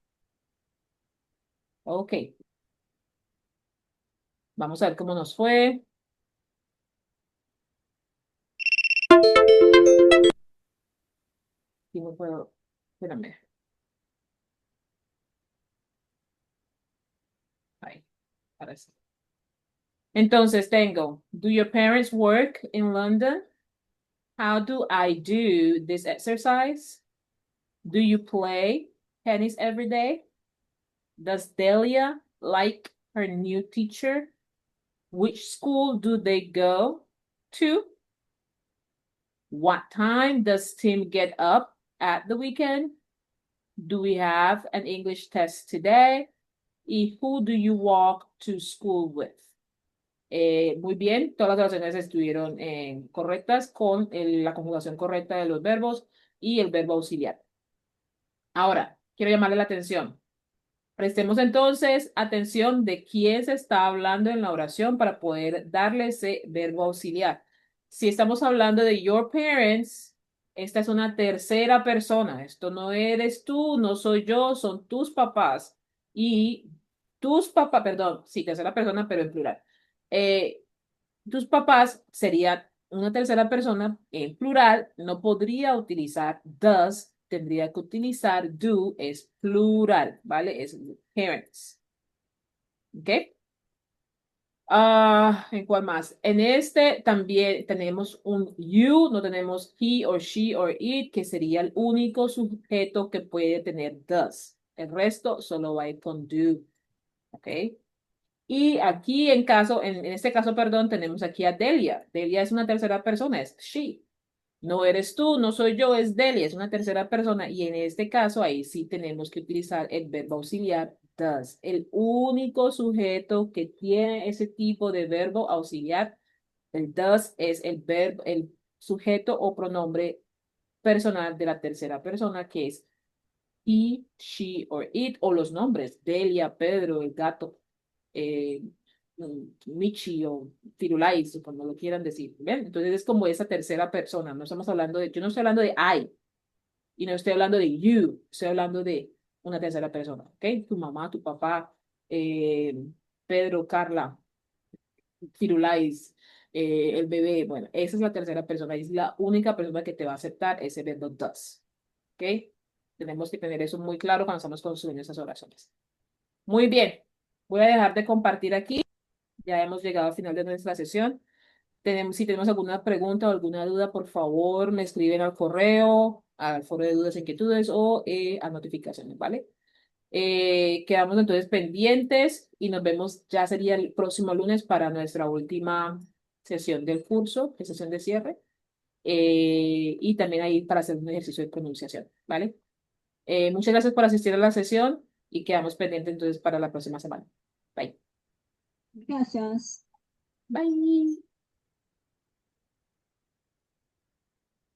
Ok. Vamos a ver cómo nos fue. Y no puedo. Espérame. Ahí, ahora sí. Entonces tengo, do your parents work in London? How do I do this exercise? Do you play tennis every day? Does Delia like her new teacher? Which school do they go to? What time does Tim get up at the weekend? Do we have an English test today? Y who do you walk to school with? Muy bien, todas las oraciones estuvieron correctas con la conjugación correcta de los verbos y el verbo auxiliar. Ahora, quiero llamarle la atención. Prestemos entonces atención de quién se está hablando en la oración para poder darle ese verbo auxiliar. Si estamos hablando de your parents, esta es una tercera persona. Esto no eres tú, no soy yo, son tus papás. Y tus papás, perdón, sí, tercera persona, pero en plural. Tus papás sería una tercera persona en plural, no podría utilizar does, tendría que utilizar do, es plural, ¿vale? Es parents. ¿Ok? ¿En cuál más? En este también tenemos un you, no tenemos he or she or it, que sería el único sujeto que puede tener does. El resto solo va a ir con do. ¿Ok? Y aquí en este caso, perdón, tenemos aquí a Delia. Delia es una tercera persona, es she. No eres tú, no soy yo, es Delia, es una tercera persona. Y en este caso, ahí sí tenemos que utilizar el verbo auxiliar does. El único sujeto que tiene ese tipo de verbo auxiliar, el does, es el verbo, el sujeto o pronombre personal de la tercera persona, que es he, she or it, o los nombres, Delia, Pedro, el gato, eh, Michi o Firulais, o como lo quieran decir. ¿Ven? Entonces es como esa tercera persona. No estamos hablando de, yo no estoy hablando de I, y no estoy hablando de you, estoy hablando de una tercera persona. ¿Ok? Tu mamá, tu papá, eh, Pedro, Carla, Firulais, el bebé. Bueno, esa es la tercera persona. Es la única persona que te va a aceptar ese verbo does. ¿Ok? Tenemos que tener eso muy claro cuando estamos construyendo esas oraciones. Muy bien. Voy a dejar de compartir aquí. Ya hemos llegado al final de nuestra sesión. Si tenemos alguna pregunta o alguna duda, por favor, me escriben al correo, al foro de dudas e inquietudes o a notificaciones, ¿vale? Quedamos entonces pendientes y nos vemos, ya sería el próximo lunes para nuestra última sesión del curso, que es sesión de cierre, y también ahí para hacer un ejercicio de pronunciación, ¿vale? Muchas gracias por asistir a la sesión y quedamos pendientes entonces para la próxima semana. Bye. Gracias. Bye.